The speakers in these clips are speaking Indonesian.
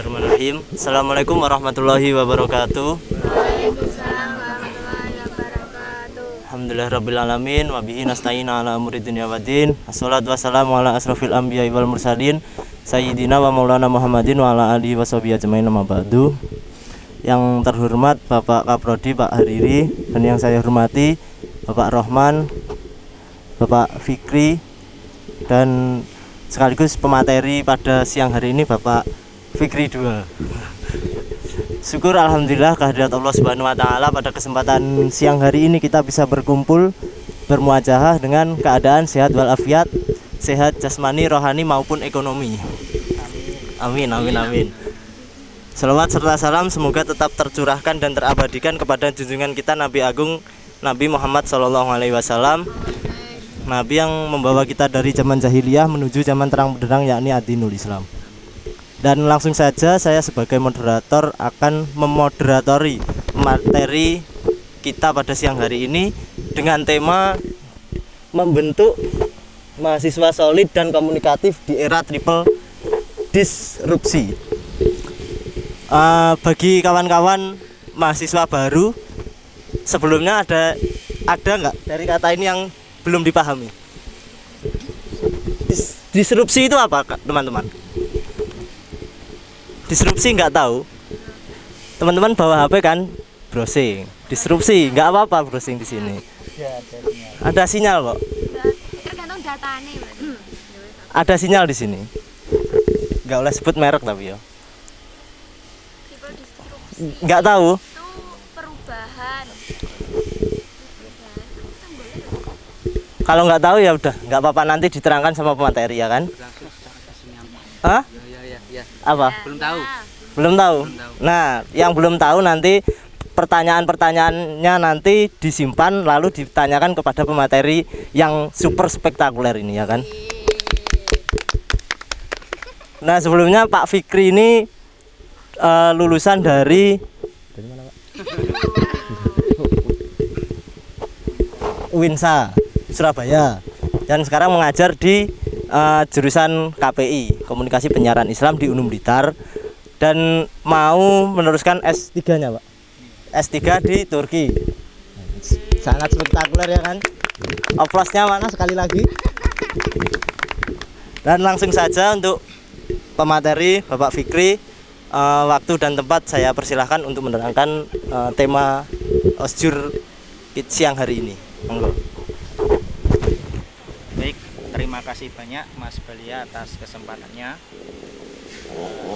Bismillahirrahmanirrahim. Assalamualaikum warahmatullahi wabarakatuh. Waalaikumsalam warahmatullahi wabarakatuh. Alhamdulillahirabbil alamin wa bihi nasta'in ala umuri dunya waddin. Wassalatu wassalamu ala asrofil anbiya'i wal mursalin sayyidina wa maulana Muhammadin wa ala alihi washabihi ajmain, amma ba'du. Yang terhormat Bapak Kaprodi Pak Hariri, dan yang saya hormati Bapak Rohman, Bapak Fikri, dan sekaligus pemateri pada siang hari ini Bapak Fikri 2. Syukur alhamdulillah kehadirat Allah Subhanahu wa taala, pada kesempatan siang hari ini kita bisa berkumpul bermuajahah dengan keadaan sehat walafiat, sehat jasmani, rohani maupun ekonomi. Amin amin amin. Selawat serta salam semoga tetap tercurahkan dan terabadikan kepada junjungan kita Nabi Agung Nabi Muhammad SAW, Nabi yang membawa kita dari zaman jahiliyah menuju zaman terang benderang, yakni ad-dinul Islam. Dan langsung saja saya sebagai moderator akan memoderatori materi kita pada siang hari ini dengan tema membentuk mahasiswa solid dan komunikatif di era triple disrupsi. Bagi kawan-kawan mahasiswa baru, sebelumnya ada nggak dari kata ini yang belum dipahami? Disrupsi itu apa, teman-teman? Disrupsi nggak tahu? Teman-teman bawa HP kan, browsing. Disrupsi nggak apa-apa browsing di sini. Ada sinyal kok. Tergantung datanya. Ada sinyal di sini. Nggak boleh sebut merek tapi ya. Tipe disrupsi Nggak tahu. itu perubahan. Kalau nggak tahu ya udah, nggak apa-apa, nanti diterangkan sama pemateri ya kan? Hah? Ya. Apa? Belum tahu. Belum tahu. Nah, yang belum tahu nanti pertanyaan-pertanyaannya nanti disimpan lalu ditanyakan kepada pemateri yang super spektakuler ini ya kan? Nah, sebelumnya Pak Fikri ini lulusan dari mana, Pak? UINSA Surabaya, dan sekarang mengajar di jurusan KPI, Komunikasi Penyiaran Islam di Unum Blitar, dan mau meneruskan S3-nya, Pak. S3 di Turki. Sangat spektakuler ya kan? Aplausnya mana sekali lagi? Dan langsung saja untuk pemateri Bapak Fikri, waktu dan tempat saya persilahkan untuk menerangkan tema Osjur siang hari ini. Monggo. Baik, terima kasih banyak Mas Balia atas kesempatannya.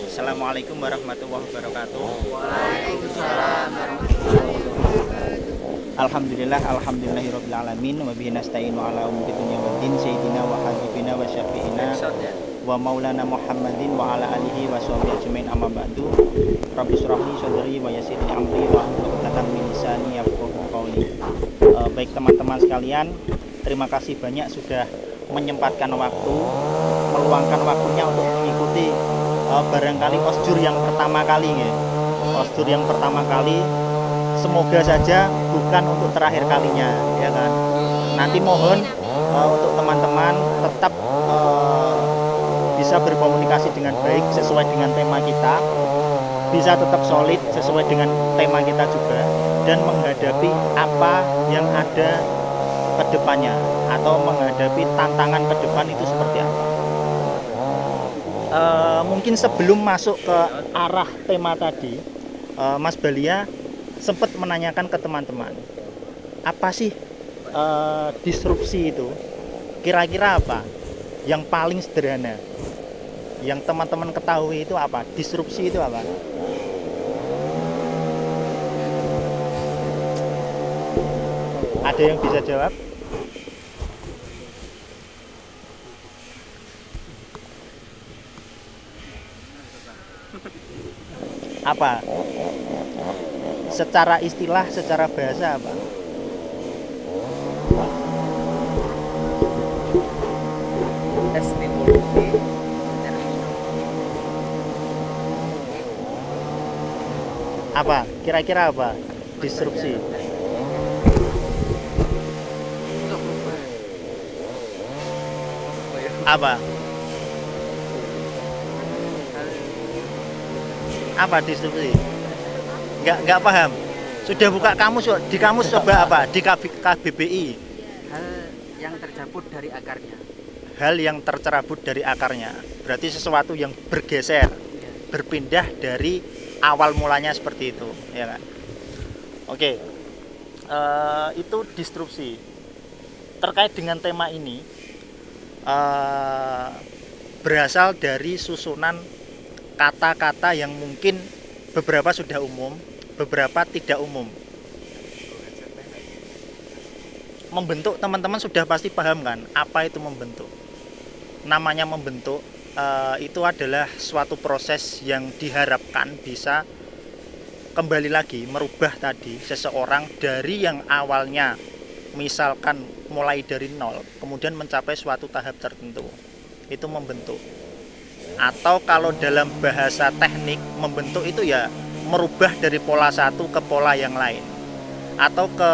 Assalamualaikum warahmatullahi wabarakatuh. Waalaikumsalam warahmatullahi wabarakatuh. Alhamdulillahirabbil alamin wa bihi nasta'inu ala umuri dunya waddin sayyidina wa habibina wa syafi'ina wa maulana Muhammadin wa ala alihi wa sahbihi ajmain, amma ba'du. Rabbi shrah li sadri wa yassir li amri wa hlul 'uqdatam min lisani yafqahu qawli. Baik teman-teman sekalian, terima kasih banyak sudah menyempatkan waktu, meluangkan waktunya untuk mengikuti barangkali osjur yang pertama kali ya. Osjur yang pertama kali, semoga saja bukan untuk terakhir kalinya ya kan. Nanti mohon untuk teman-teman tetap bisa berkomunikasi dengan baik sesuai dengan tema kita, bisa tetap solid sesuai dengan tema kita juga, dan menghadapi apa yang ada ke depannya atau menghadapi tantangan ke depan itu seperti apa. Mungkin sebelum masuk ke arah tema tadi, Mas Balia sempat menanyakan ke teman-teman, apa sih disrupsi itu? Kira-kira apa yang paling sederhana yang teman-teman ketahui itu apa? Disrupsi itu apa? Ada yang bisa jawab? Apa? Secara istilah, secara bahasa apa? Apa? Kira-kira apa? Disrupsi. Apa? Apa disrupsi? Nggak paham. Sudah buka kamus, di kamus coba apa? Di KBBI. Hal yang tercabut dari akarnya. Hal yang tercerabut dari akarnya. Berarti sesuatu yang bergeser, berpindah dari awal mulanya seperti itu, ya kan? Oke. Itu disrupsi. Terkait dengan tema ini, berasal dari susunan kata-kata yang mungkin beberapa sudah umum, beberapa tidak umum. Membentuk, teman-teman sudah pasti paham kan apa itu membentuk. Namanya membentuk itu adalah suatu proses yang diharapkan bisa kembali lagi merubah tadi seseorang dari yang awalnya misalkan mulai dari nol kemudian mencapai suatu tahap tertentu, itu membentuk. Atau kalau dalam bahasa teknik, membentuk itu ya merubah dari pola satu ke pola yang lain, atau ke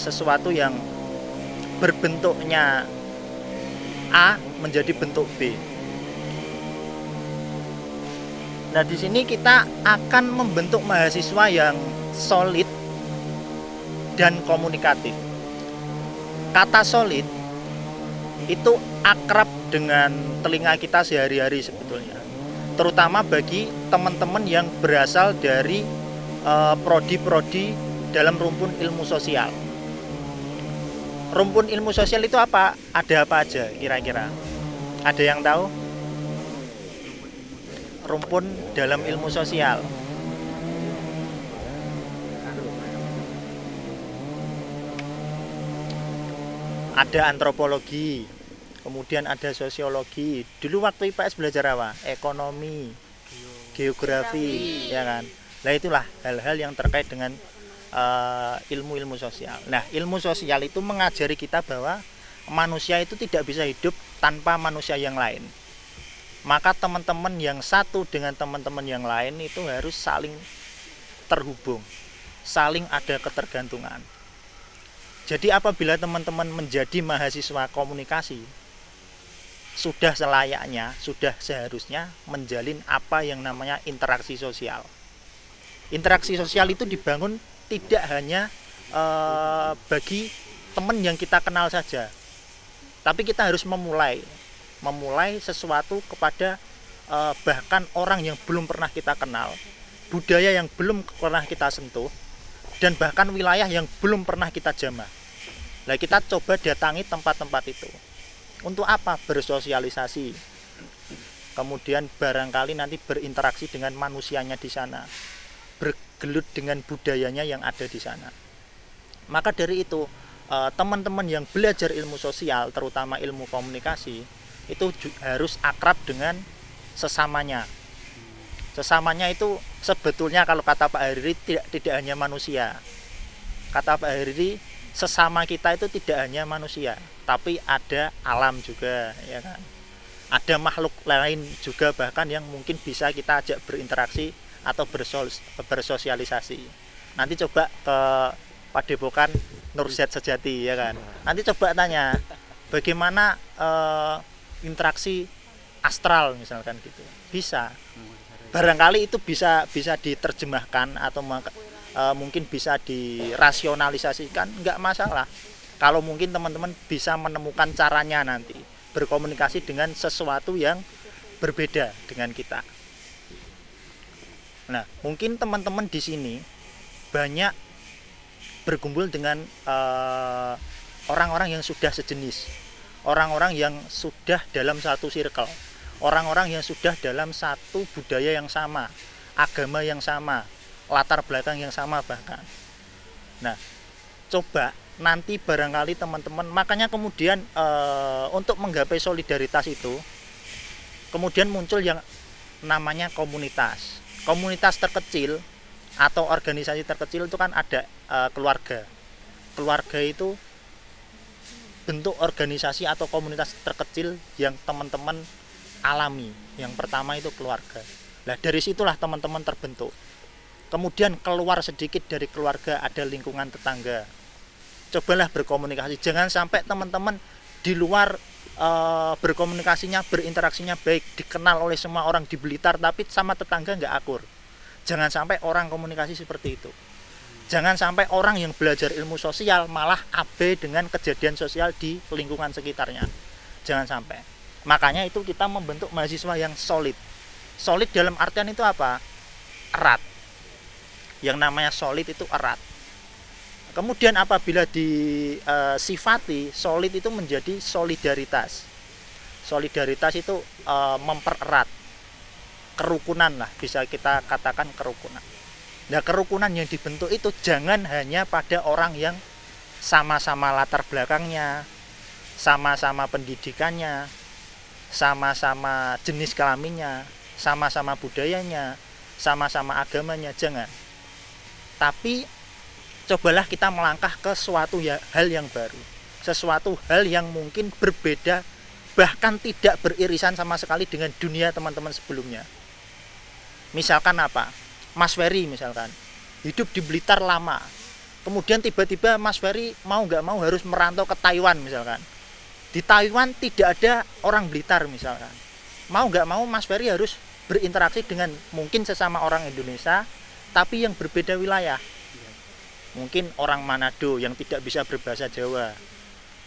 sesuatu yang berbentuknya A menjadi bentuk B. Nah, di sini kita akan membentuk mahasiswa yang solid dan komunikatif. Kata solid itu akrab dengan telinga kita sehari-hari sebetulnya, terutama bagi teman-teman yang berasal dari prodi-prodi dalam rumpun ilmu sosial. Rumpun ilmu sosial itu apa? Ada apa aja kira-kira? Ada yang tahu? Rumpun dalam ilmu sosial. Ada antropologi, kemudian ada sosiologi. Dulu waktu IPS belajar apa? Ekonomi, geografi, ya kan? Nah, itulah hal-hal yang terkait dengan ilmu-ilmu sosial. Nah, ilmu sosial itu mengajari kita bahwa manusia itu tidak bisa hidup tanpa manusia yang lain. Maka teman-teman yang satu dengan teman-teman yang lain itu harus saling terhubung, saling ada ketergantungan. Jadi apabila teman-teman menjadi mahasiswa komunikasi, sudah selayaknya, sudah seharusnya menjalin apa yang namanya interaksi sosial. Interaksi sosial itu dibangun tidak hanya bagi teman yang kita kenal saja, tapi kita harus memulai sesuatu kepada bahkan orang yang belum pernah kita kenal, budaya yang belum pernah kita sentuh, dan bahkan wilayah yang belum pernah kita jamah. Nah, kita coba datangi tempat-tempat itu. Untuk apa? Bersosialisasi. Kemudian barangkali nanti berinteraksi dengan manusianya di sana, bergelut dengan budayanya yang ada di sana. Maka dari itu, teman-teman yang belajar ilmu sosial, terutama ilmu komunikasi, itu harus akrab dengan sesamanya. Sesamanya itu sebetulnya kalau kata Pak Hariri tidak hanya manusia. Kata Pak Hariri, sesama kita itu tidak hanya manusia, tapi ada alam juga, ya kan? Ada makhluk lain juga bahkan yang mungkin bisa kita ajak berinteraksi atau bersosialisasi. Nanti coba ke Padepokan Nursyad Sejati, ya kan? Nanti coba tanya bagaimana interaksi astral misalkan gitu. Bisa. Barangkali itu bisa diterjemahkan atau mungkin bisa dirasionalisasikan, enggak masalah. Kalau mungkin teman-teman bisa menemukan caranya nanti berkomunikasi dengan sesuatu yang berbeda dengan kita. Nah, mungkin teman-teman di sini banyak berkumpul dengan orang-orang yang sudah sejenis, orang-orang yang sudah dalam satu circle, orang-orang yang sudah dalam satu budaya yang sama, agama yang sama, latar belakang yang sama bahkan. Nah, coba nanti barangkali teman-teman, makanya kemudian untuk menggapai solidaritas itu kemudian muncul yang namanya komunitas. Komunitas terkecil atau organisasi terkecil itu kan ada keluarga. Keluarga itu bentuk organisasi atau komunitas terkecil yang teman-teman alami. Yang pertama itu keluarga. Nah, dari situlah teman-teman terbentuk. Kemudian keluar sedikit dari keluarga, ada lingkungan tetangga. Cobalah berkomunikasi. Jangan sampai teman-teman di luar berkomunikasinya, berinteraksinya baik, dikenal oleh semua orang di Blitar, tapi sama tetangga nggak akur. Jangan sampai orang komunikasi seperti itu. Jangan sampai orang yang belajar ilmu sosial malah abai dengan kejadian sosial di lingkungan sekitarnya. Jangan sampai. Makanya itu kita membentuk mahasiswa yang solid. Solid dalam artian itu apa? Erat. Yang namanya solid itu erat. Kemudian apabila disifati, solid itu menjadi solidaritas. Solidaritas itu mempererat. Kerukunan lah, bisa kita katakan kerukunan. Nah, kerukunan yang dibentuk itu jangan hanya pada orang yang sama-sama latar belakangnya, sama-sama pendidikannya, sama-sama jenis kelaminnya, sama-sama budayanya, sama-sama agamanya, jangan. Tapi cobalah kita melangkah ke suatu hal yang baru, sesuatu hal yang mungkin berbeda, bahkan tidak beririsan sama sekali dengan dunia teman-teman sebelumnya. Misalkan apa? Mas Ferry misalkan hidup di Blitar lama, kemudian tiba-tiba Mas Ferry mau nggak mau harus merantau ke Taiwan misalkan. Di Taiwan tidak ada orang Blitar misalkan. Mau nggak mau Mas Ferry harus berinteraksi dengan mungkin sesama orang Indonesia, tapi yang berbeda wilayah. Mungkin orang Manado yang tidak bisa berbahasa Jawa,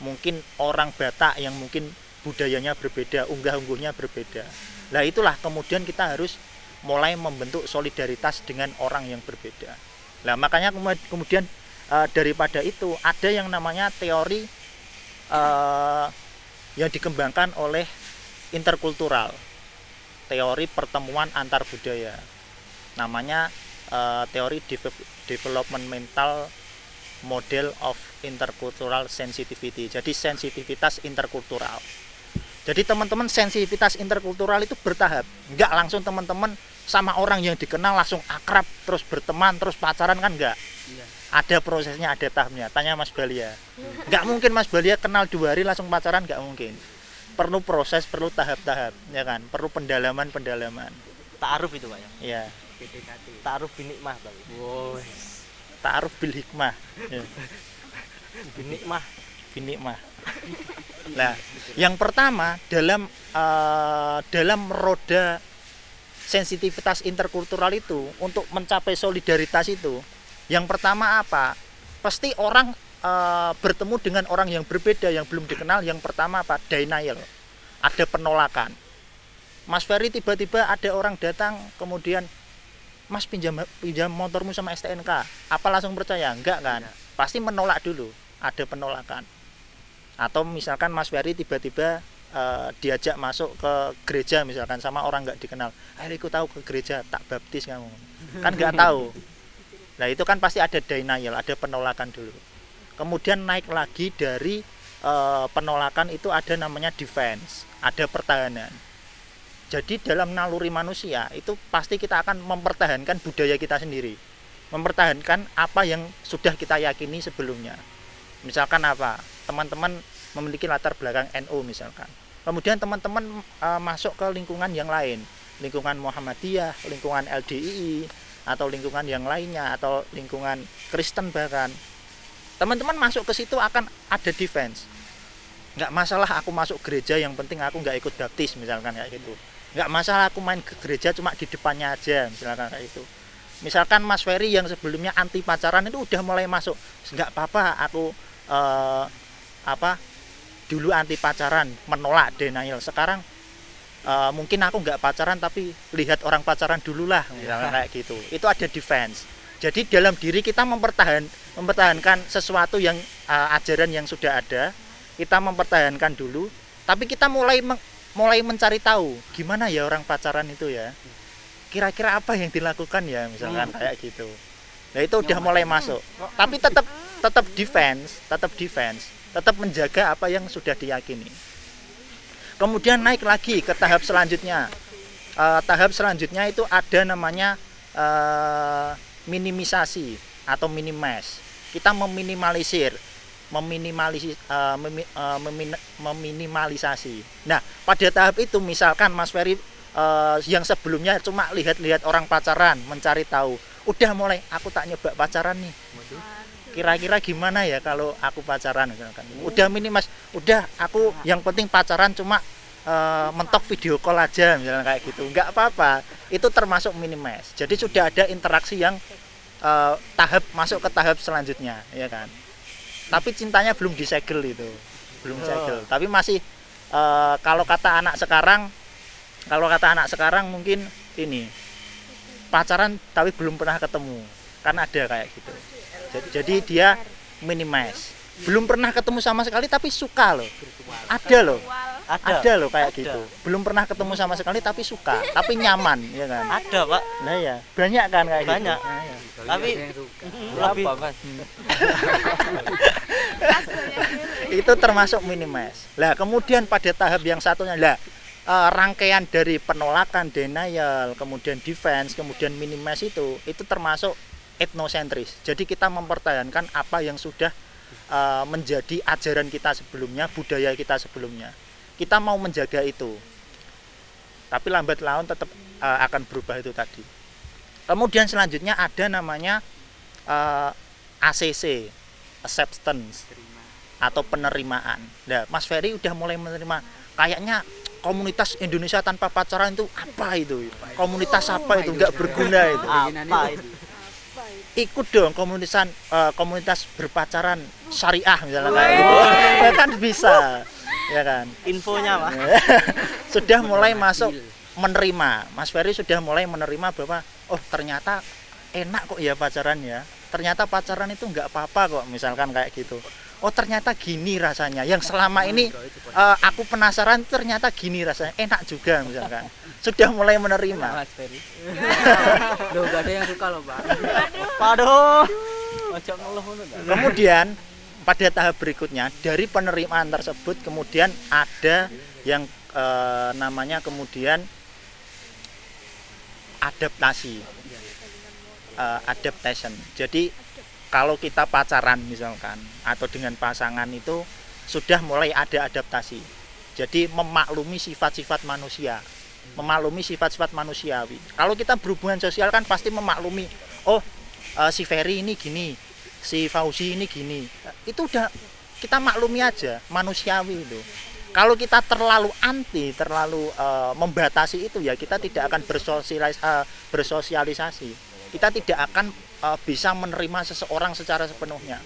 mungkin orang Batak yang mungkin budayanya berbeda, unggah-ungguhnya berbeda. Nah itulah kemudian kita harus mulai membentuk solidaritas dengan orang yang berbeda. Nah makanya kemudian daripada itu ada yang namanya teori yang dikembangkan oleh interkultural, teori pertemuan antar budaya. Namanya teori developmental model of intercultural sensitivity. Jadi sensitivitas interkultural. Jadi teman-teman sensitivitas interkultural itu bertahap. Enggak langsung teman-teman sama orang yang dikenal langsung akrab, terus berteman, terus pacaran kan enggak. Iya. Ada prosesnya, ada tahapnya. Tanya Mas Balia. Enggak mungkin Mas Balia kenal 2 hari langsung pacaran, enggak mungkin. Perlu proses, perlu tahap-tahap, ya kan? Perlu pendalaman-pendalaman. Ta'aruf itu Pak ya. Ya. PDKT. Ta'aruf binikmah Pak. Wow. Ta'aruf bil hikmah. Ya. Binikmah. Binikmah. Nah, yang pertama dalam roda sensitivitas interkultural itu untuk mencapai solidaritas itu, yang pertama apa? Pasti orang bertemu dengan orang yang berbeda yang belum dikenal, yang pertama apa? Denial. Ada penolakan. Mas Ferry tiba-tiba ada orang datang kemudian, Mas pinjam motormu sama STNK. Apa langsung percaya? Enggak kan? Pasti menolak dulu. Ada penolakan. Atau misalkan Mas Ferry tiba-tiba diajak masuk ke gereja misalkan sama orang nggak dikenal, ayo ikut tahu ke gereja, tak baptis kamu, kan nggak tahu. Nah itu kan pasti ada denial, ada penolakan dulu. Kemudian naik lagi dari penolakan itu ada namanya defense, ada pertahanan. Jadi dalam naluri manusia itu pasti kita akan mempertahankan budaya kita sendiri, mempertahankan apa yang sudah kita yakini sebelumnya. Misalkan apa? Teman-teman memiliki latar belakang NU misalkan. Kemudian teman-teman masuk ke lingkungan yang lain, lingkungan Muhammadiyah, lingkungan LDII, atau lingkungan yang lainnya, atau lingkungan Kristen bahkan. Teman-teman masuk ke situ akan ada defense. Nggak masalah aku masuk gereja, yang penting aku nggak ikut baptis misalkan kayak gitu. Nggak masalah aku main ke gereja cuma di depannya aja misalkan kayak itu. Misalkan Mas Ferry yang sebelumnya anti pacaran itu udah mulai masuk, nggak apa-apa aku dulu anti pacaran, menolak, denial. Sekarang mungkin aku nggak pacaran tapi lihat orang pacaran dulu lah misalkan kayak gitu. Itu ada defense. Jadi dalam diri kita mempertahankan sesuatu yang ajaran yang sudah ada, kita mempertahankan dulu, tapi kita mulai mencari tahu gimana ya orang pacaran itu ya, kira-kira apa yang dilakukan ya misalkan kayak gitu. Nah itu udah mulai masuk, tapi tetap defense, tetap menjaga apa yang sudah diyakini. Kemudian naik lagi ke tahap selanjutnya. Tahap selanjutnya itu ada namanya minimisasi atau minimize. Kita meminimalisasi. Nah, pada tahap itu misalkan Mas Ferry yang sebelumnya cuma lihat-lihat orang pacaran, mencari tahu, udah mulai aku tak nyoba pacaran nih. kira-kira gimana ya kalau aku pacaran misalkan. Udah minimal, udah aku yang penting pacaran cuma mentok video call aja misalnya kayak gitu, nggak apa-apa, itu termasuk minimis. Jadi sudah ada interaksi yang tahap masuk ke tahap selanjutnya, ya kan. Tapi cintanya belum disegel itu, belum segel. Tapi masih kalau kata anak sekarang mungkin ini pacaran tapi belum pernah ketemu, kan ada kayak gitu. Jadi dia minimis, belum pernah ketemu sama sekali tapi suka loh, ada loh. Ada loh kayak gitu. Belum pernah ketemu sama sekali tapi suka, tapi nyaman, ya kan? Ada, Pak. Nah ya, banyak kan kayak Banyak. gitu. Nah, ya. Tapi lebih Itu termasuk minimis. Lah, kemudian pada tahap yang satunya rangkaian dari penolakan, denial, kemudian defense, kemudian minimis itu termasuk etnosentris. Jadi kita mempertahankan apa yang sudah menjadi ajaran kita sebelumnya, budaya kita sebelumnya. Kita mau menjaga itu, tapi lambat laun tetap akan berubah itu tadi. Kemudian selanjutnya ada namanya ACC, acceptance atau penerimaan. Nah, Mas Ferry udah mulai menerima, kayaknya komunitas Indonesia tanpa pacaran itu apa itu? Komunitas apa itu? Nggak berguna itu. apa itu? Ikut dong komunitas berpacaran syariah misalnya kayak gitu. Ya kan bisa. Ya kan, Infonya, Pak. sudah mulai masuk menerima. Mas Ferry sudah mulai menerima bahwa oh ternyata enak kok ya pacaran ya, ternyata pacaran itu nggak apa-apa kok, misalkan kayak gitu. Oh ternyata gini rasanya, yang selama ini aku penasaran ternyata gini rasanya, enak juga misalkan. Sudah mulai menerima. Mas Ferry. Loh, gak ada yang suka loh, Pak. Waduh. Ojo ngeluh ngono ta. Kemudian pada tahap berikutnya dari penerimaan tersebut kemudian ada yang namanya kemudian adaptasi, adaptation. Jadi kalau kita pacaran misalkan atau dengan pasangan itu sudah mulai ada adaptasi. Jadi memaklumi sifat-sifat manusia, memaklumi sifat-sifat manusiawi. Kalau kita berhubungan sosial kan pasti memaklumi, oh si Ferry ini gini, si Fauzi ini gini. Itu udah kita maklumi aja, manusiawi itu. Kalau kita terlalu membatasi itu ya kita tidak akan bersosialisasi. Kita tidak akan bisa menerima seseorang secara sepenuhnya.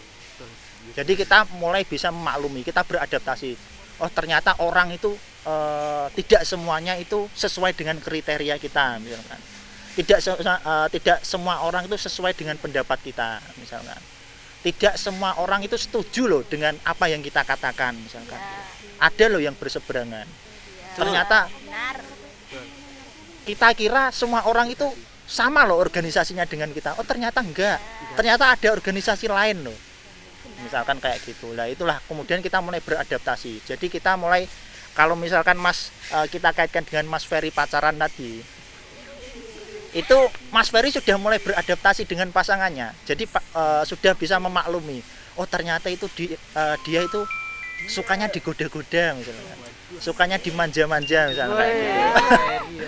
Jadi kita mulai bisa memaklumi, kita beradaptasi. Oh ternyata orang itu tidak semuanya itu sesuai dengan kriteria kita, misalkan. Tidak semua orang itu sesuai dengan pendapat kita, misalkan. Tidak semua orang itu setuju loh dengan apa yang kita katakan, misalkan. Ada loh yang berseberangan. Ternyata kita kira semua orang itu sama loh organisasinya dengan kita. Oh ternyata enggak. Ternyata ada organisasi lain loh. Misalkan kayak gitu. Lah itulah kemudian kita mulai beradaptasi. Jadi kita mulai, kalau misalkan kita kaitkan dengan Mas Ferry pacaran tadi, itu Mas Ferry sudah mulai beradaptasi dengan pasangannya. Jadi sudah bisa memaklumi. Oh ternyata itu dia itu sukanya digoda-goda misalnya. Sukanya dimanja-manja misalnya kayak gitu.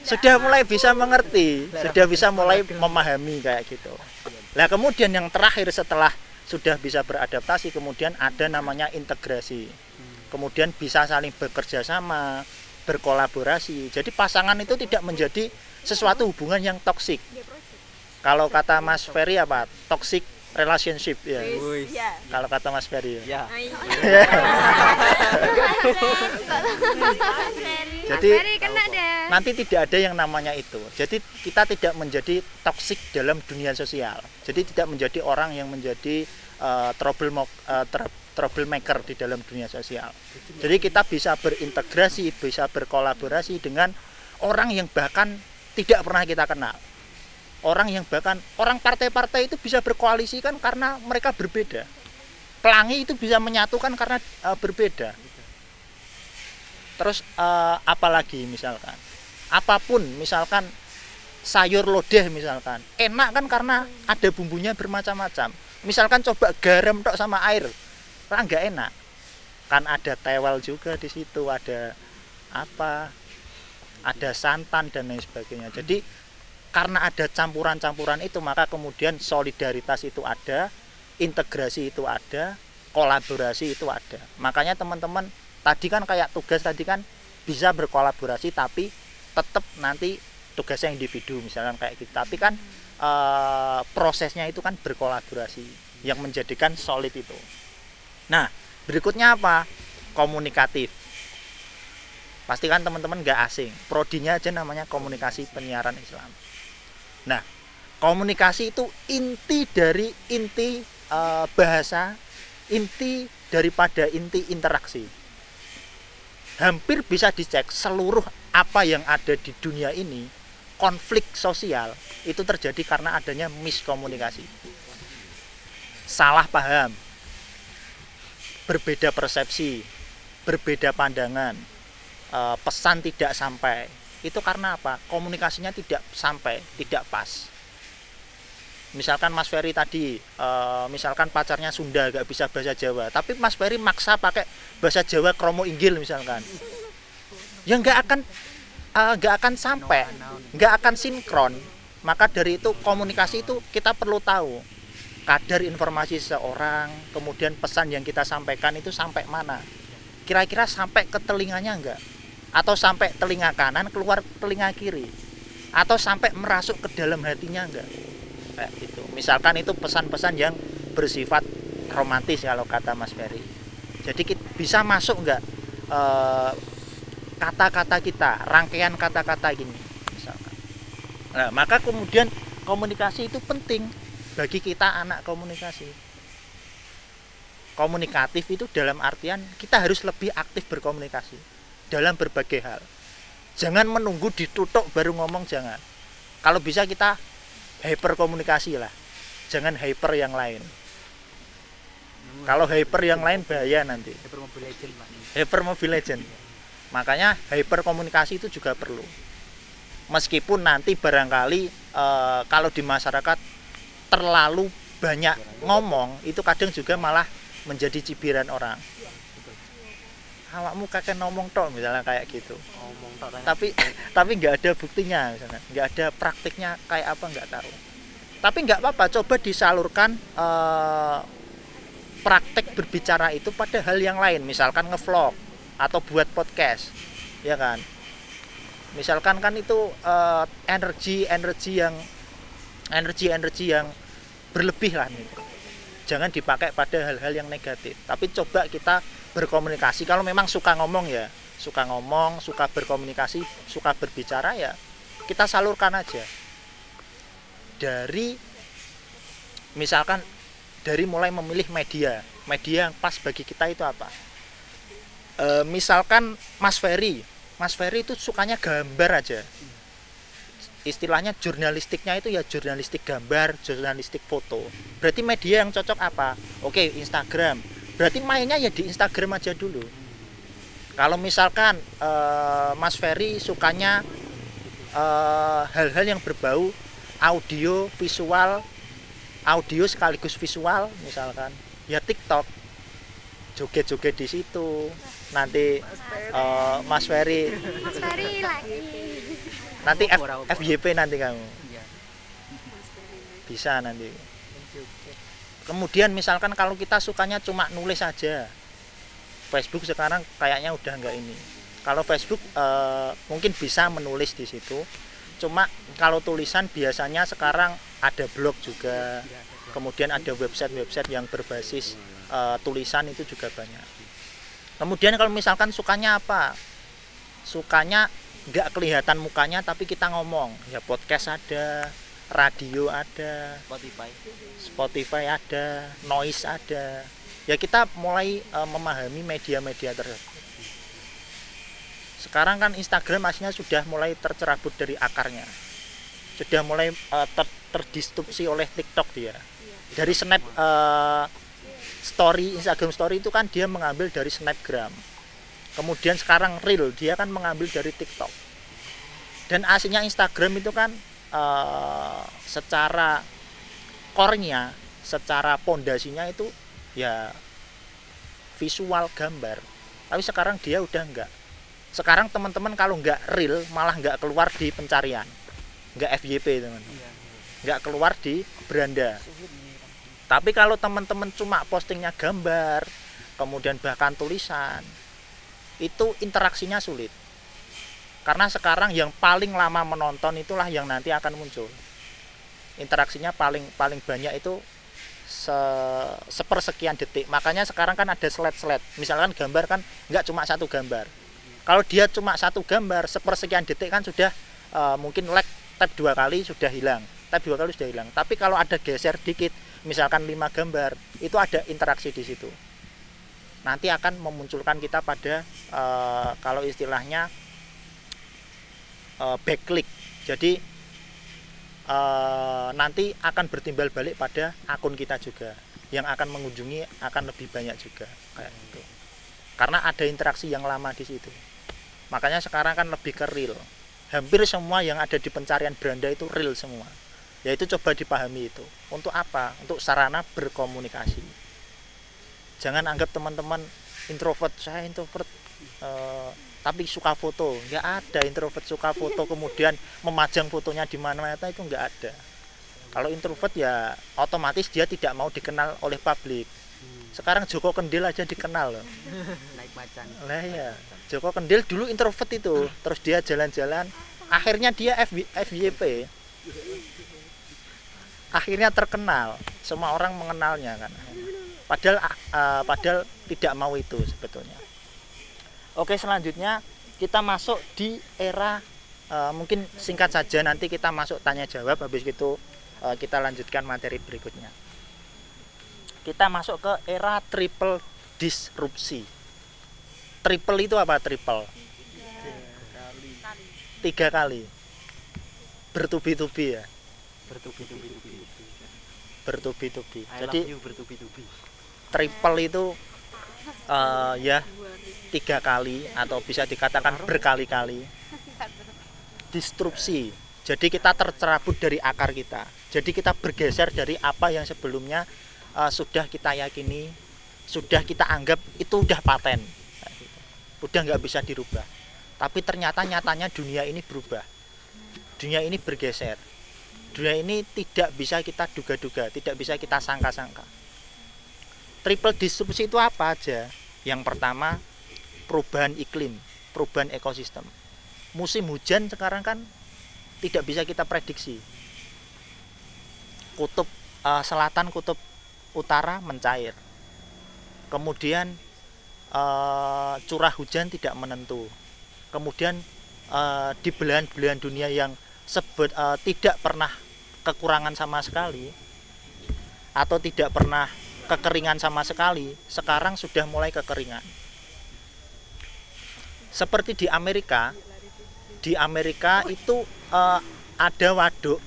Sudah mulai bisa mengerti, sudah bisa mulai memahami kayak gitu. Nah, kemudian yang terakhir setelah sudah bisa beradaptasi, kemudian ada namanya integrasi. Kemudian bisa saling bekerja sama, berkolaborasi. Jadi pasangan itu tidak menjadi sesuatu hubungan yang toksik. Kalau kata Mas Ferry apa? Toxic relationship ya. Kalau kata Mas Ferry ya. Jadi nanti tidak ada yang namanya itu. Jadi kita tidak menjadi toksik dalam dunia sosial. Jadi tidak menjadi orang yang menjadi troublemaker di dalam dunia sosial. Jadi kita bisa berintegrasi, bisa berkolaborasi dengan orang yang bahkan tidak pernah kita kenal. Orang yang bahkan orang partai-partai itu bisa berkoalisi kan karena mereka berbeda. Pelangi itu bisa menyatukan karena berbeda. Terus apalagi misalkan apapun, misalkan sayur lodeh misalkan enak kan karena ada bumbunya bermacam-macam. Misalkan coba garam tok sama air kan nggak enak, kan ada tewel juga di situ, ada apa, ada santan dan lain sebagainya. Jadi karena ada campuran-campuran itu maka kemudian solidaritas itu ada, integrasi itu ada, kolaborasi itu ada. Makanya teman-teman tadi kan kayak tugas tadi kan bisa berkolaborasi tapi tetap nanti tugasnya individu misalkan kayak gitu. Tapi kan prosesnya itu kan berkolaborasi yang menjadikan solid itu. Nah, berikutnya apa? Komunikatif. Pasti kan teman-teman nggak asing. Prodinya aja namanya komunikasi penyiaran Islam. Nah, komunikasi itu inti dari inti bahasa, inti daripada inti interaksi. Hampir bisa dicek seluruh apa yang ada di dunia ini, konflik sosial itu terjadi karena adanya miskomunikasi. Salah paham, berbeda persepsi, berbeda pandangan, pesan tidak sampai. Itu karena apa? Komunikasinya tidak sampai, tidak pas. Misalkan Mas Ferry tadi, misalkan pacarnya Sunda gak bisa bahasa Jawa, tapi Mas Ferry maksa pakai bahasa Jawa kromo inggil misalkan, ya nggak akan sampai, nggak akan sinkron. Maka dari itu komunikasi itu kita perlu tahu kadar informasi seseorang, kemudian pesan yang kita sampaikan itu sampai mana, kira-kira sampai ke telinganya enggak, atau sampai telinga kanan keluar telinga kiri, atau sampai merasuk ke dalam hatinya enggak, kayak gitu. Misalkan itu pesan-pesan yang bersifat romantis kalau kata Mas Ferry, jadi bisa masuk enggak kata-kata kita, rangkaian kata-kata gini misalkan. Nah, maka kemudian komunikasi itu penting bagi kita anak komunikasi. Komunikatif itu dalam artian kita harus lebih aktif berkomunikasi dalam berbagai hal. Jangan menunggu ditutup baru ngomong, jangan. Kalau bisa kita hyper komunikasi lah, jangan hyper yang lain. Kalau hyper yang lain bahaya nanti. Hyper Mobile Legend, Pak. Hyper Mobile Legend. Makanya hyper komunikasi itu juga perlu. Meskipun nanti barangkali kalau di masyarakat terlalu banyak ngomong, itu kadang juga malah menjadi cibiran orang. Awakmu kakek ngomong tok misalnya kayak gitu. Ngomong tok Tapi nggak ada buktinya misalnya, nggak ada praktiknya kayak apa nggak tahu. Tapi nggak apa-apa, coba disalurkan praktek berbicara itu pada hal yang lain, misalkan ngevlog atau buat podcast, ya kan. Misalkan kan itu energi yang berlebih lah nih. Jangan dipakai pada hal-hal yang negatif. Tapi coba kita berkomunikasi. Kalau memang suka ngomong ya, suka ngomong, suka berkomunikasi, suka berbicara ya, kita salurkan aja. Dari misalkan dari mulai memilih media yang pas bagi kita itu apa? Misalkan Mas Ferry itu sukanya gambar aja. Istilahnya jurnalistiknya itu ya jurnalistik gambar, jurnalistik foto. Berarti media yang cocok apa? Oke, Instagram. Berarti mainnya ya di Instagram aja dulu. Kalau misalkan Mas Ferry sukanya hal-hal yang berbau audio, visual, audio sekaligus visual misalkan, ya TikTok. Joget-joget di situ. Nanti Mas Ferry lagi. nanti FYP nanti kamu bisa nanti. Kemudian misalkan kalau kita sukanya cuma nulis saja, Facebook sekarang kayaknya udah enggak ini. Kalau Facebook mungkin bisa menulis di situ, cuma kalau tulisan biasanya sekarang ada blog juga, kemudian ada website yang berbasis tulisan itu juga banyak. Kemudian kalau misalkan sukanya apa, sukanya nggak kelihatan mukanya tapi kita ngomong, ya podcast ada, radio ada, Spotify ada, noise ada. Ya kita mulai memahami media-media tersebut. Sekarang kan Instagram aslinya sudah mulai tercerabut dari akarnya, sudah mulai terdisrupsi oleh TikTok dia. Dari Snap story, Instagram story itu kan dia mengambil dari Snapgram. Kemudian sekarang Reel dia kan mengambil dari TikTok. Dan aslinya Instagram itu kan secara core-nya, secara pondasinya itu ya visual gambar. Tapi sekarang dia udah enggak. Sekarang teman-teman kalau enggak Reel malah enggak keluar di pencarian. Enggak FYP teman-teman. Enggak keluar di beranda. Tapi kalau teman-teman cuma postingnya gambar, kemudian bahkan tulisan, itu interaksinya sulit. Karena sekarang yang paling lama menonton itulah yang nanti akan muncul. Interaksinya paling banyak itu sepersekian detik. Makanya sekarang kan ada slide. Misalkan gambar kan nggak cuma satu gambar. Kalau dia cuma satu gambar sepersekian detik kan sudah mungkin tap 2 kali sudah hilang. Tap 2 kali sudah hilang. Tapi kalau ada geser dikit, misalkan 5 gambar, itu ada interaksi di situ. Nanti akan memunculkan kita pada kalau istilahnya backlink. Jadi nanti akan bertimbal balik pada akun kita juga, yang akan mengunjungi akan lebih banyak juga kayak gitu. Karena ada interaksi yang lama di situ. Makanya sekarang kan lebih ke real. Hampir semua yang ada di pencarian beranda itu real semua. Yaitu coba dipahami itu. Untuk apa? Untuk sarana berkomunikasi. Jangan anggap teman-teman introvert, saya introvert tapi suka foto. Nggak ada introvert suka foto kemudian memajang fotonya di mana-mana, itu nggak ada. Kalau introvert ya otomatis dia tidak mau dikenal oleh publik. Sekarang Joko Kendil aja dikenal loh. Naik macan. Lah ya, Joko Kendil dulu introvert itu, terus dia jalan-jalan, akhirnya dia FYP. Akhirnya terkenal, semua orang mengenalnya kan. Padahal tidak mau itu sebetulnya. Oke, selanjutnya kita masuk di era mungkin singkat saja, nanti kita masuk tanya jawab, habis itu kita lanjutkan materi berikutnya. Kita masuk ke era triple disrupsi. Triple itu apa? Triple 3 kali bertubi-tubi ya. Bertubi-tubi. Jadi triple itu ya 3 kali atau bisa dikatakan berkali-kali. Disrupsi. Jadi kita tercerabut dari akar kita. Jadi kita bergeser dari apa yang sebelumnya sudah kita yakini, sudah kita anggap itu udah paten, udah nggak bisa dirubah. Tapi ternyata nyatanya dunia ini berubah. Dunia ini bergeser. Dunia ini tidak bisa kita duga-duga, tidak bisa kita sangka-sangka. Triple disrupsi itu apa aja? Yang pertama, perubahan iklim, perubahan ekosistem. Musim hujan sekarang kan tidak bisa kita prediksi. Kutub selatan, kutub utara mencair. Kemudian curah hujan tidak menentu. Kemudian di belahan-belahan dunia yang tidak pernah kekurangan sama sekali atau tidak pernah kekeringan sama sekali, sekarang sudah mulai kekeringan. Seperti di Amerika itu ada waduk.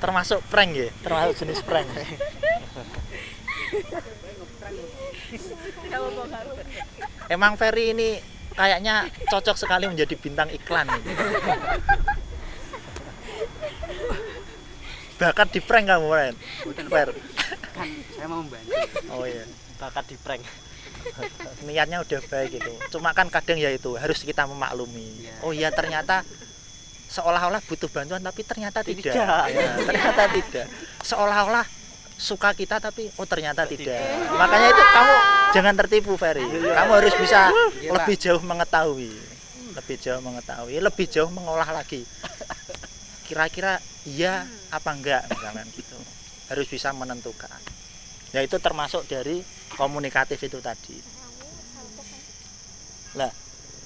Termasuk prank ya, termasuk jenis prank. Emang Ferry ini kayaknya cocok sekali menjadi bintang iklan ini. Bakat di prank kamu, Ren? Kan saya mau membantu. Oh iya, Bakat di prank. niatnya udah baik gitu. Cuma kan kadang ya itu harus kita memaklumi. Oh iya, ternyata seolah-olah butuh bantuan tapi ternyata tidak. Ya, ternyata tidak. Seolah-olah suka kita tapi ternyata tidak. Makanya itu kamu jangan tertipu, Ferry. Kamu harus bisa lebih jauh mengetahui. Lebih jauh mengolah lagi. Kira-kira iya apa enggak misalkan gitu. Harus bisa menentukan. Ya itu termasuk dari komunikatif itu tadi. Lah,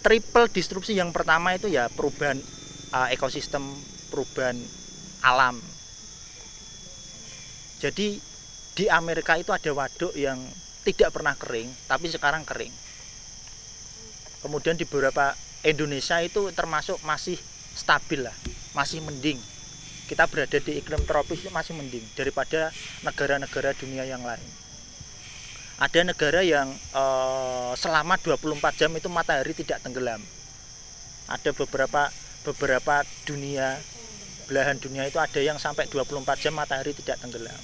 triple disrupsi yang pertama itu ya perubahan ekosistem, perubahan alam. Jadi di Amerika itu ada waduk yang tidak pernah kering, tapi sekarang kering. Kemudian di beberapa Indonesia itu termasuk masih stabil lah, masih mending. Kita berada di iklim tropis itu masih mending daripada negara-negara dunia yang lain. Ada negara yang selama 24 jam itu matahari tidak tenggelam. Ada beberapa belahan dunia itu ada yang sampai 24 jam matahari tidak tenggelam.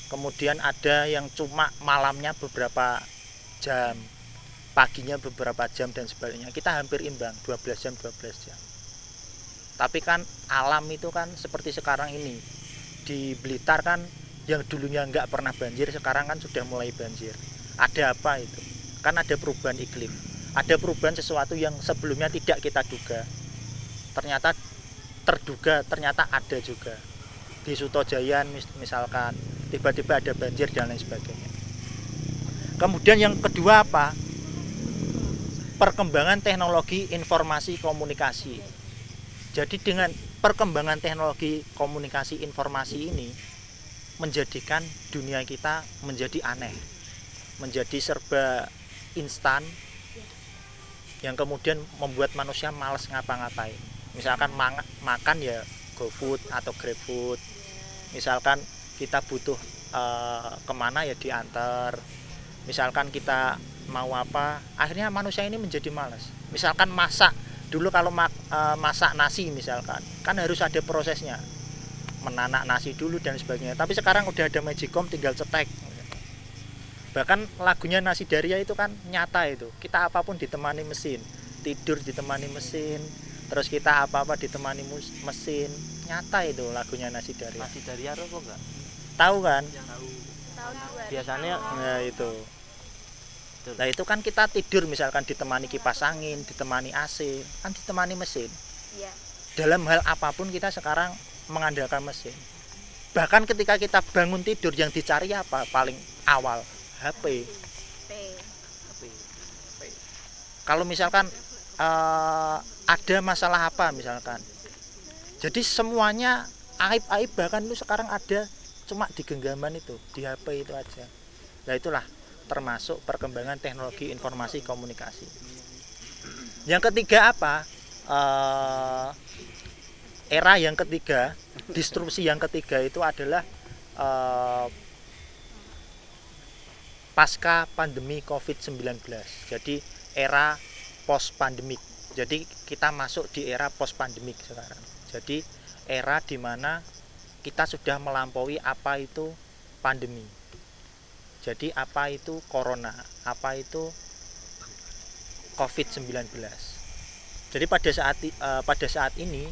Kemudian ada yang cuma malamnya beberapa jam, paginya beberapa jam dan sebagainya. Kita hampir imbang, 12 jam. Tapi kan alam itu kan seperti sekarang ini di Blitar kan, yang dulunya nggak pernah banjir sekarang kan sudah mulai banjir. Ada apa itu? Kan ada perubahan iklim, ada perubahan sesuatu yang sebelumnya tidak kita duga, ternyata terduga, ternyata ada juga. Di Sutojayan misalkan tiba-tiba ada banjir dan lain sebagainya. Kemudian yang kedua apa? Perkembangan teknologi informasi komunikasi. Jadi dengan perkembangan teknologi komunikasi informasi ini menjadikan dunia kita menjadi aneh, menjadi serba instan, yang kemudian membuat manusia malas ngapa-ngapain. Misalkan makan ya GoFood atau GrabFood. Misalkan kita butuh kemana ya diantar. Misalkan kita mau apa, akhirnya manusia ini menjadi malas. Misalkan masak, dulu kalau masak nasi misalkan, kan harus ada prosesnya, menanak nasi dulu dan sebagainya. Tapi sekarang udah ada Magicom, tinggal cetek. Bahkan lagunya Nasi Daria itu kan nyata itu, kita apapun ditemani mesin, tidur ditemani mesin, terus kita apa-apa ditemani mesin. Nyata itu lagunya Nasi Daria. Nasi Daria apa enggak? Tahu kan? Tahun 2000. Biasanya Nah itu. Nah itu kan kita tidur misalkan ditemani kipas angin, ditemani AC, kan ditemani mesin. Iya. Dalam hal apapun kita sekarang mengandalkan mesin. Bahkan ketika kita bangun tidur yang dicari apa? Paling awal HP. P. Kalau misalkan ada masalah apa misalkan, jadi semuanya aib-aib bahkan itu sekarang ada cuma di genggaman itu, di HP itu aja. Nah itulah termasuk perkembangan teknologi informasi komunikasi. Yang ketiga apa? Era yang ketiga, disrupsi yang ketiga itu adalah pasca pandemi COVID-19. Jadi era post pandemik. Jadi kita masuk di era post pandemik sekarang. Jadi era di mana kita sudah melampaui apa itu pandemi. Jadi apa itu corona, apa itu COVID-19. Jadi pada saat ini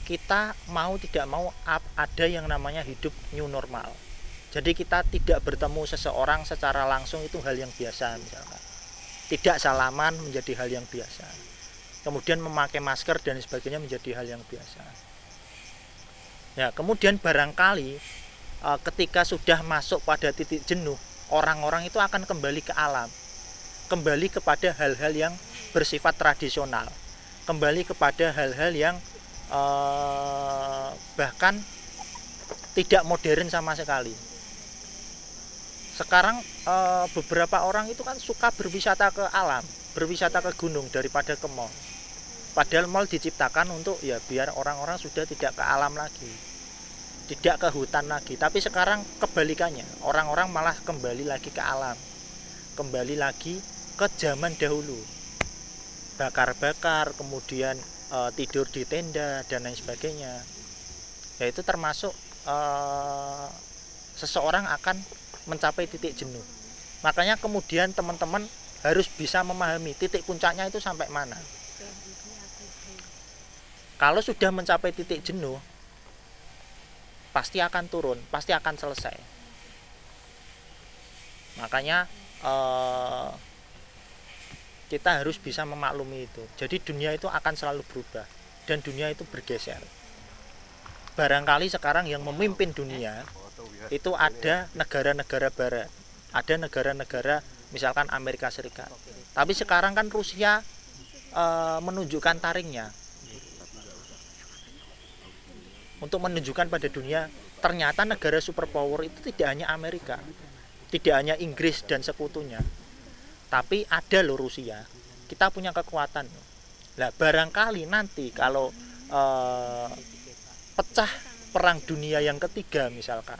kita mau tidak mau ada yang namanya hidup new normal. Jadi kita tidak bertemu seseorang secara langsung itu hal yang biasa misalkan. Tidak salaman menjadi hal yang biasa. Kemudian memakai masker dan sebagainya menjadi hal yang biasa. Ya, kemudian barangkali ketika sudah masuk pada titik jenuh, orang-orang itu akan kembali ke alam, kembali kepada hal-hal yang bersifat tradisional, kembali kepada hal-hal yang bahkan tidak modern sama sekali. Sekarang beberapa orang itu kan suka berwisata ke alam, berwisata ke gunung daripada ke mall. Padahal mall diciptakan untuk ya biar orang-orang sudah tidak ke alam lagi, tidak ke hutan lagi. Tapi sekarang kebalikannya, orang-orang malah kembali lagi ke alam, kembali lagi ke zaman dahulu, bakar-bakar, kemudian tidur di tenda dan lain sebagainya. Yaitu termasuk seseorang akan mencapai titik jenuh. Makanya kemudian teman-teman harus bisa memahami titik puncaknya itu sampai mana. Kalau sudah mencapai titik jenuh, pasti akan turun, pasti akan selesai. Makanya kita harus bisa memaklumi itu. Jadi dunia itu akan selalu berubah dan dunia itu bergeser. Barangkali sekarang yang memimpin dunia itu ada negara-negara barat, ada negara-negara misalkan Amerika Serikat. Tapi sekarang kan Rusia menunjukkan taringnya untuk menunjukkan pada dunia ternyata negara superpower itu tidak hanya Amerika, tidak hanya Inggris dan sekutunya, tapi ada loh Rusia. Kita punya kekuatan. Nah barangkali nanti kalau pecah perang dunia yang ketiga misalkan,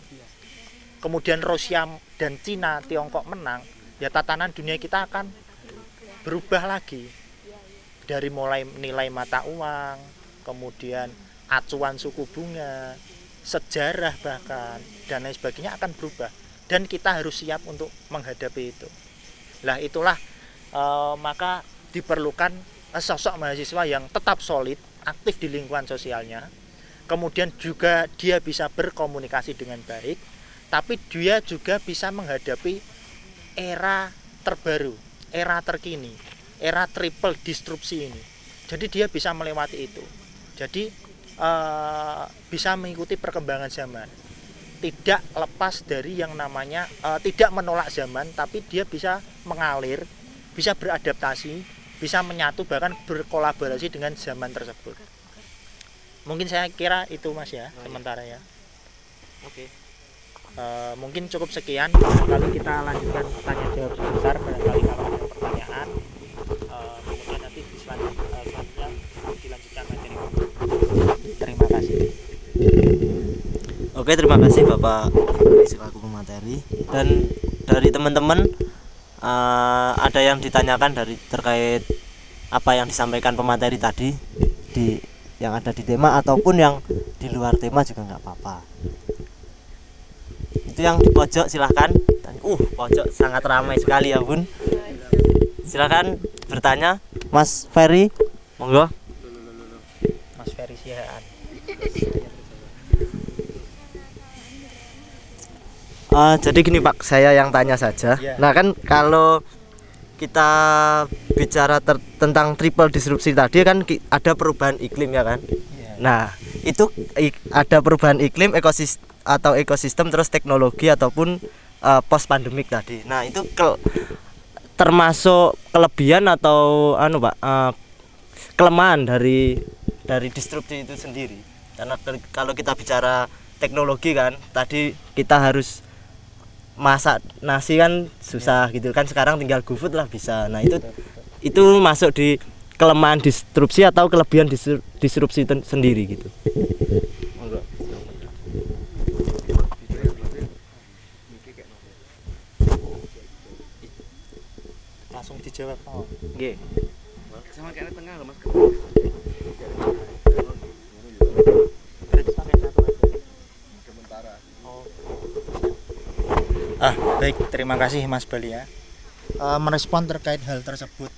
kemudian Rusia dan Cina, Tiongkok menang, ya tatanan dunia kita akan berubah lagi. Dari mulai nilai mata uang, kemudian acuan suku bunga, sejarah bahkan dan lain sebagainya akan berubah, dan kita harus siap untuk menghadapi itu. Lah itulah maka diperlukan sosok mahasiswa yang tetap solid, aktif di lingkungan sosialnya, kemudian juga dia bisa berkomunikasi dengan baik, tapi dia juga bisa menghadapi era terbaru, era terkini, era triple disrupsi ini. Jadi dia bisa melewati itu. Jadi bisa mengikuti perkembangan zaman, tidak lepas dari yang namanya tidak menolak zaman, tapi dia bisa mengalir, bisa beradaptasi, bisa menyatu, bahkan berkolaborasi dengan zaman tersebut. Mungkin saya kira itu Mas ya, sementara ya. Oke. Mungkin cukup sekian. Barangkali kita lanjutkan tanya jawab sebentar, barangkali kalau ada pertanyaan. Kemudian nanti selanjutnya dilanjutkan materi. Terima kasih. Oke, terima kasih Bapak selaku pemateri. Dan dari teman-teman ada yang ditanyakan dari terkait apa yang disampaikan pemateri tadi di yang ada di tema ataupun yang di luar tema juga nggak apa-apa. Itu yang di pojok silahkan. Pojok sangat ramai sekali ya Bun. Silahkan bertanya, Mas Ferry, monggo. Mas Ferry Sihaan. Jadi gini Pak, saya yang tanya saja. Nah kan kalau kita bicara tentang triple disrupsi tadi kan ada perubahan iklim ya kan. Nah itu ada perubahan iklim, ekosistem terus teknologi ataupun post pandemik tadi. Nah itu termasuk kelebihan atau Pak, kelemahan dari disrupsi itu sendiri. Karena kalau kita bicara teknologi kan tadi kita harus masak nasi kan susah gitu kan, sekarang tinggal GoFood lah bisa. Nah itu masuk di kelemahan disrupsi atau kelebihan disrupsi sendiri gitu. Langsung dijawab. Nggih. Sama kayak tengah loh Mas. Baik, terima kasih Mas Balia. Merespon terkait hal tersebut,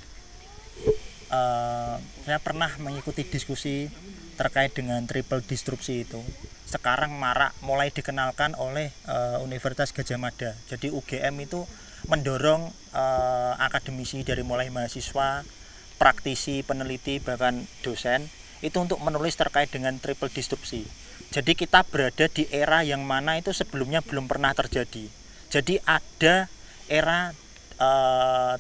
saya pernah mengikuti diskusi terkait dengan triple disrupsi itu. Sekarang mulai dikenalkan oleh Universitas Gadjah Mada. Jadi UGM itu mendorong akademisi dari mulai mahasiswa, praktisi, peneliti, bahkan dosen itu untuk menulis terkait dengan triple disrupsi. Jadi kita berada di era yang mana itu sebelumnya belum pernah terjadi. Jadi ada era 3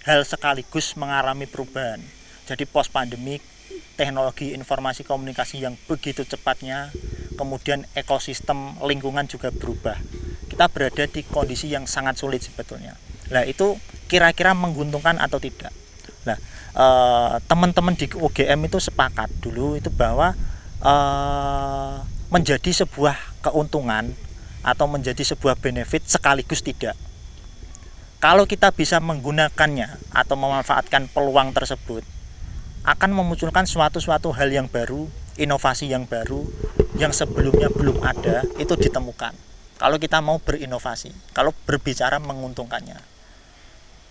hal sekaligus mengalami perubahan. Jadi post pandemik, teknologi informasi komunikasi yang begitu cepatnya, kemudian ekosistem lingkungan juga berubah. Kita berada di kondisi yang sangat sulit sebetulnya. Nah itu kira-kira menguntungkan atau tidak? Nah teman-teman di UGM itu sepakat dulu itu bahwa menjadi sebuah keuntungan atau menjadi sebuah benefit sekaligus tidak. Kalau kita bisa menggunakannya atau memanfaatkan peluang tersebut, akan memunculkan suatu hal yang baru, inovasi yang baru yang sebelumnya belum ada itu ditemukan. Kalau kita mau berinovasi, kalau berbicara menguntungkannya.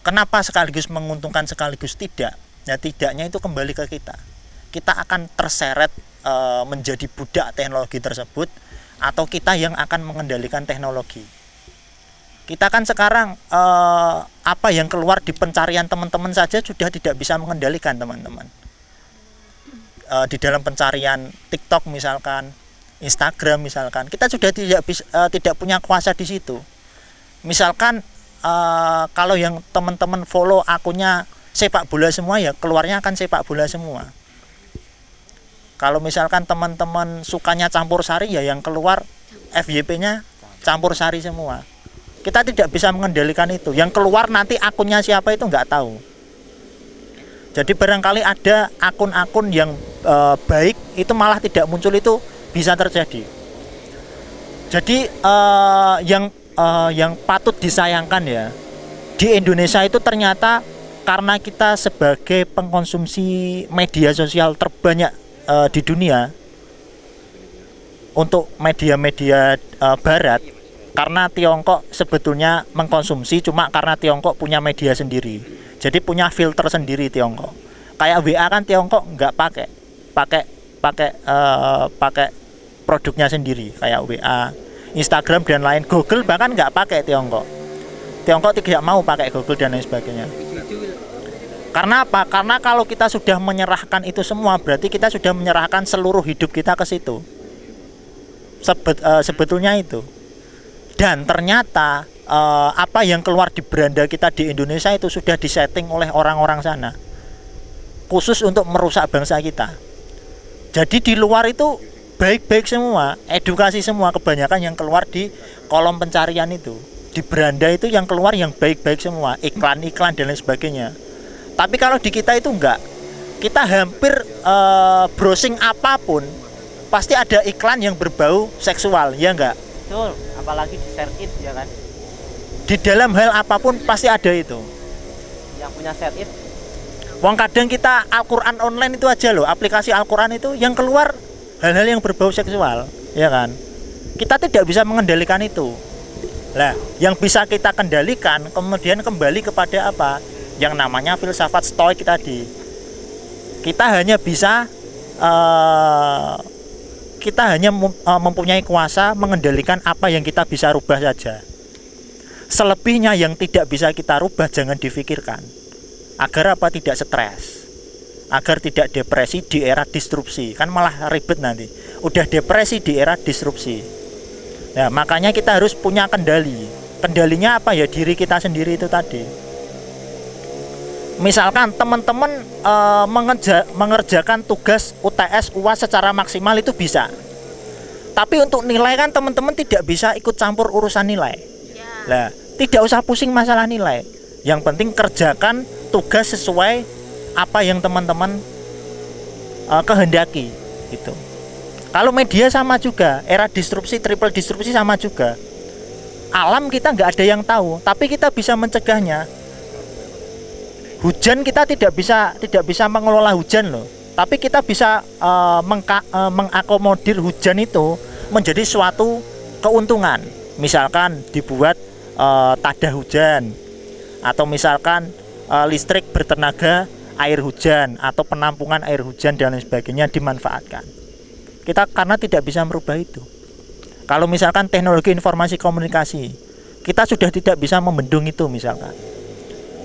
Kenapa sekaligus menguntungkan sekaligus tidak? Ya tidaknya itu kembali ke kita. Kita akan terseret menjadi budak teknologi tersebut, atau kita yang akan mengendalikan teknologi. Kita kan sekarang apa yang keluar di pencarian teman-teman saja sudah tidak bisa mengendalikan teman-teman. Di dalam pencarian TikTok misalkan, Instagram misalkan, kita sudah tidak punya kuasa di situ. Misalkan kalau yang teman-teman follow akunnya sepak bola semua, ya keluarnya akan sepak bola semua. Kalau misalkan teman-teman sukanya campur sari, ya yang keluar FYP-nya campur sari semua. Kita tidak bisa mengendalikan itu. Yang keluar nanti akunnya siapa itu nggak tahu. Jadi barangkali ada akun-akun yang baik itu malah tidak muncul, itu bisa terjadi. Jadi yang patut disayangkan ya, di Indonesia itu ternyata karena kita sebagai pengkonsumsi media sosial terbanyak di dunia untuk media-media barat, karena Tiongkok sebetulnya mengkonsumsi cuma karena Tiongkok punya media sendiri, jadi punya filter sendiri Tiongkok. Kayak WA kan Tiongkok nggak pakai, pakai pakai pakai produknya sendiri kayak WA, Instagram dan lain. Google bahkan nggak pakai Tiongkok. Tiongkok tidak mau pakai Google dan lain sebagainya. Karena apa? Karena kalau kita sudah menyerahkan itu semua, berarti kita sudah menyerahkan seluruh hidup kita ke situ. Sebetulnya itu. Dan ternyata apa yang keluar di beranda kita di Indonesia itu sudah disetting oleh orang-orang sana, khusus untuk merusak bangsa kita. Jadi di luar itu baik-baik semua, edukasi semua, kebanyakan yang keluar di kolom pencarian itu, di beranda itu yang keluar yang baik-baik semua, iklan-iklan dan lain sebagainya. Tapi kalau di kita itu enggak, kita hampir browsing apapun pasti ada iklan yang berbau seksual, ya enggak? Betul, apalagi di share it ya kan. Di dalam hal apapun pasti ada itu. Yang punya share it. Wong kadang kita Al-Quran online itu aja loh, aplikasi Al-Quran itu yang keluar hal-hal yang berbau seksual, ya kan? Kita tidak bisa mengendalikan itu. Lah, yang bisa kita kendalikan kemudian kembali kepada apa? Yang namanya filsafat stoik tadi. Kita hanya bisa mempunyai kuasa mengendalikan apa yang kita bisa rubah saja. Selebihnya yang tidak bisa kita rubah jangan difikirkan. Agar apa? Tidak stres, agar tidak depresi di era disrupsi. Kan malah ribet nanti. Udah depresi di era disrupsi. Nah, makanya kita harus punya kendali. Kendalinya apa ya? Diri kita sendiri itu tadi. Misalkan teman-teman mengerjakan tugas UTS UAS secara maksimal itu bisa. Tapi untuk nilai kan teman-teman tidak bisa ikut campur urusan nilai. Lah, tidak usah pusing masalah nilai. Yang penting kerjakan tugas sesuai apa yang teman-teman kehendaki gitu. Kalau media sama juga, era disrupsi, triple disrupsi sama juga. Alam kita nggak ada yang tahu, tapi kita bisa mencegahnya. Hujan kita tidak bisa mengelola hujan loh, tapi kita bisa mengakomodir hujan itu menjadi suatu keuntungan. Misalkan dibuat tadah hujan, atau misalkan listrik bertenaga air hujan atau penampungan air hujan dan lain sebagainya dimanfaatkan. Kita karena tidak bisa merubah itu. Kalau misalkan teknologi informasi komunikasi, kita sudah tidak bisa membendung itu misalkan.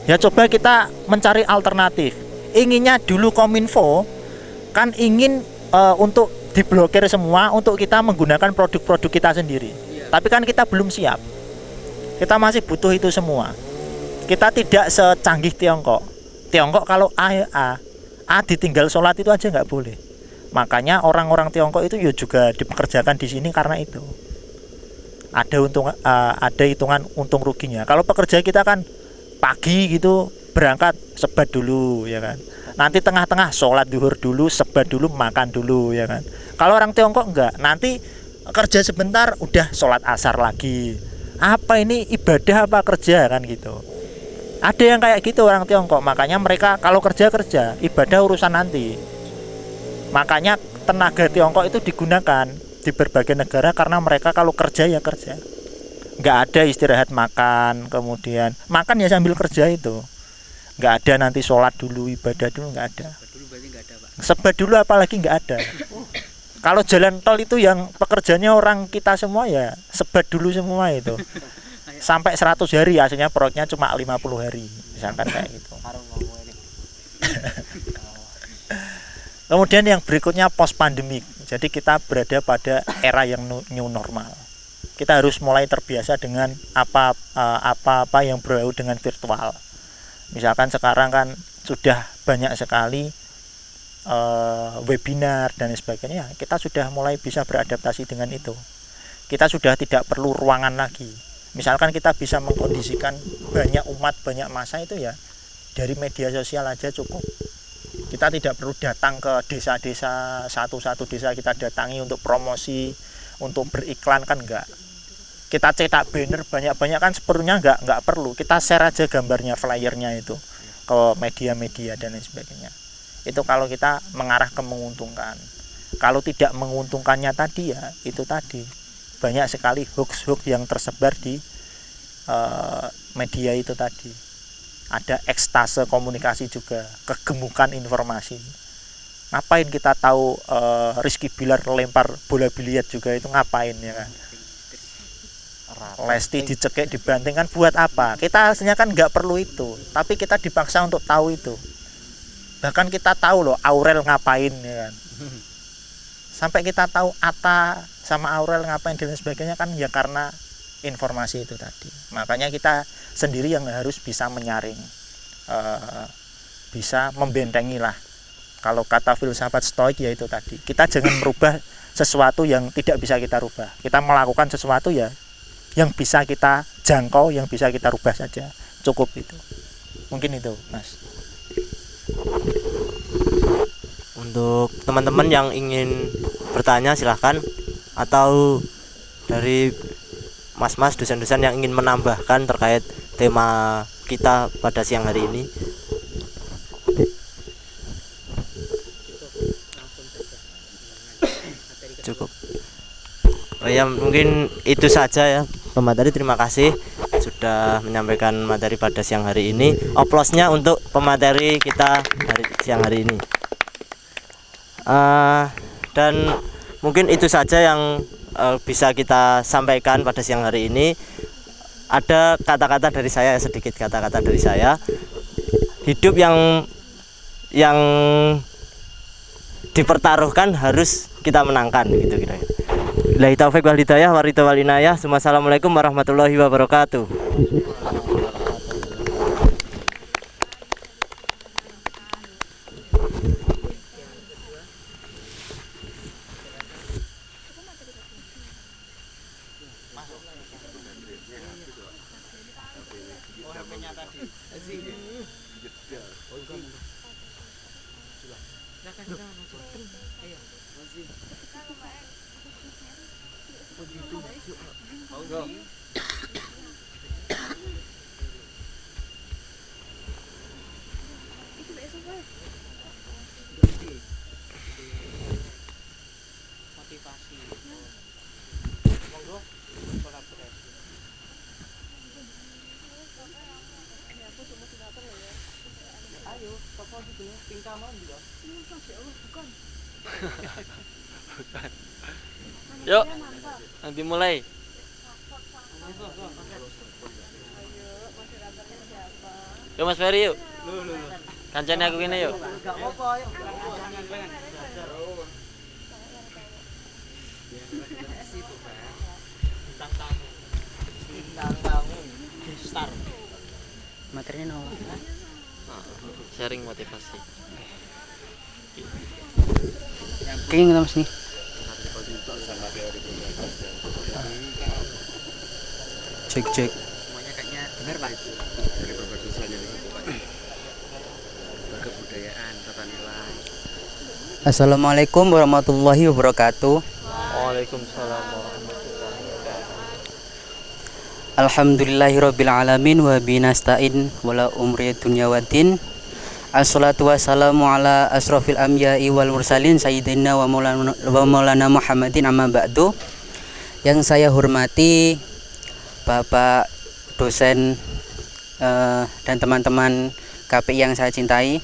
Ya coba kita mencari alternatif. Inginnya dulu Kominfo kan ingin untuk diblokir semua untuk kita menggunakan produk-produk kita sendiri. Tapi kan kita belum siap. Kita masih butuh itu semua. Kita tidak secanggih Tiongkok. Tiongkok kalau A ditinggal sholat itu aja nggak boleh. Makanya orang-orang Tiongkok itu juga dipekerjakan di sini karena itu. Ada hitungan untung ruginya. Kalau pekerja kita kan pagi gitu berangkat sebat dulu ya kan. Nanti tengah-tengah sholat duhur dulu, sebat dulu, makan dulu ya kan. Kalau orang Tiongkok enggak, nanti kerja sebentar udah sholat asar lagi. Apa ini ibadah apa kerja kan gitu. Ada yang kayak gitu orang Tiongkok. Makanya mereka kalau kerja, ibadah urusan nanti. Makanya tenaga Tiongkok itu digunakan di berbagai negara karena mereka kalau kerja ya kerja. Nggak ada istirahat makan, kemudian makan ya sambil kerja itu. Nggak ada nanti sholat dulu, ibadah dulu, nggak ada. Sebat dulu apalagi nggak ada. Kalau jalan tol itu yang pekerjaannya orang kita semua ya sebat dulu semua itu. Sampai 100 hari, aslinya proyeknya cuma 50 hari. Misalkan kayak gitu. Kemudian yang berikutnya post pandemik. Jadi kita berada pada era yang new normal. Kita harus mulai terbiasa dengan apa-apa yang berbau dengan virtual. Misalkan sekarang kan sudah banyak sekali webinar dan sebagainya. Kita sudah mulai bisa beradaptasi dengan itu. Kita sudah tidak perlu ruangan lagi. Misalkan kita bisa mengkondisikan banyak umat, banyak massa itu ya dari media sosial aja cukup. Kita tidak perlu datang ke desa-desa, satu-satu desa kita datangi untuk promosi, untuk beriklan kan enggak. Kita cetak banner banyak-banyak kan sepertinya enggak perlu. Kita share aja gambarnya, flyernya itu ke media-media dan lain sebagainya. Itu kalau kita mengarah ke menguntungkan. Kalau tidak menguntungkannya tadi ya itu tadi. Banyak sekali hoax-hoax yang tersebar di media itu tadi. Ada ekstase komunikasi juga, kegemukan informasi. Ngapain kita tahu Rizky Bilar lempar bola biliar juga itu ngapain ya kan? Lesti dicekik dibanting kan buat apa? Kita aslinya kan nggak perlu itu, tapi kita dipaksa untuk tahu itu. Bahkan kita tahu loh Aurel ngapain ya kan? Sampai kita tahu Atta sama Aurel ngapain dan sebagainya kan ya karena informasi itu tadi. Makanya kita sendiri yang harus bisa menyaring, bisa membentengi lah. Kalau kata filsafat Stoik ya itu tadi, kita jangan merubah sesuatu yang tidak bisa kita rubah. Kita melakukan sesuatu ya yang bisa kita jangkau, yang bisa kita rubah saja, cukup itu. Mungkin itu, Mas. Untuk teman-teman yang ingin bertanya silahkan, atau dari mas-mas dosen-dosen yang ingin menambahkan terkait tema kita pada siang hari ini. Cukup. Oh ya, mungkin itu saja ya pemateri. Terima kasih sudah menyampaikan materi pada siang hari ini. Oplosnya untuk pemateri kita siang hari ini. Dan mungkin itu saja yang bisa kita sampaikan pada siang hari ini. Ada kata-kata dari saya, sedikit kata-kata dari saya. Hidup yang dipertaruhkan harus kita menangkan, gitu kira-kira. Billahi taufiq wal hidayah wa ridha wal inayah. Assalamualaikum warahmatullahi wabarakatuh. Yuk, nanti mulai. Yuk Mas Ferry yuk. Kancane aku kene yuk. Materinya no. Sharing motivasi. Kayaknya nggak Mas nih. Cek. Semuanya kayaknya benar Pak. Kebudayaan, tata nilai. Assalamualaikum warahmatullahi wabarakatuh. Waalaikumsalam warahmatullahi wabarakatuh. Alhamdulillahirabbil alamin wa binasta'in wala umri dunya waddin. Assalatu wassalamu ala asrofil anbiya'i wal mursalin sayyidina wa maulana Muhammadin amma ba'du. Yang saya hormati Bapak dosen dan teman-teman KPI yang saya cintai.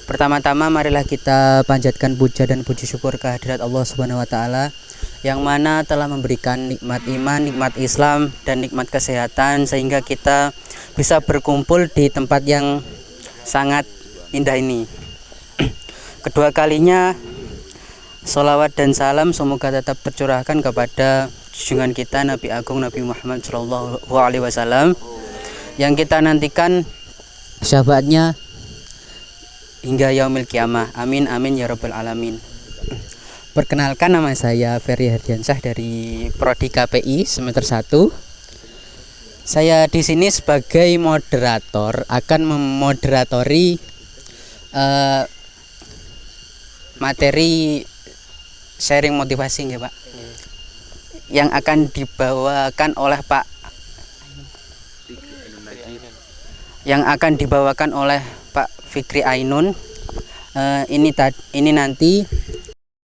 Pertama-tama marilah kita panjatkan puja dan puji syukur kehadirat Allah Subhanahu wa taala yang mana telah memberikan nikmat iman, nikmat Islam dan nikmat kesehatan sehingga kita bisa berkumpul di tempat yang sangat indah ini. Kedua kalinya sholawat dan salam semoga tetap tercurahkan kepada junjungan kita Nabi Agung Nabi Muhammad Shallallahu Alaihi Wasallam yang kita nantikan syafaatnya hingga yaumil kiamah. Amin amin ya rabbal alamin. Perkenalkan, nama saya Ferry Hardiansyah dari Prodi KPI semester 1. Saya di sini sebagai moderator akan memoderatori materi sharing motivasi ya Pak, yang akan dibawakan oleh Pak Fikri Ainun. Ini nanti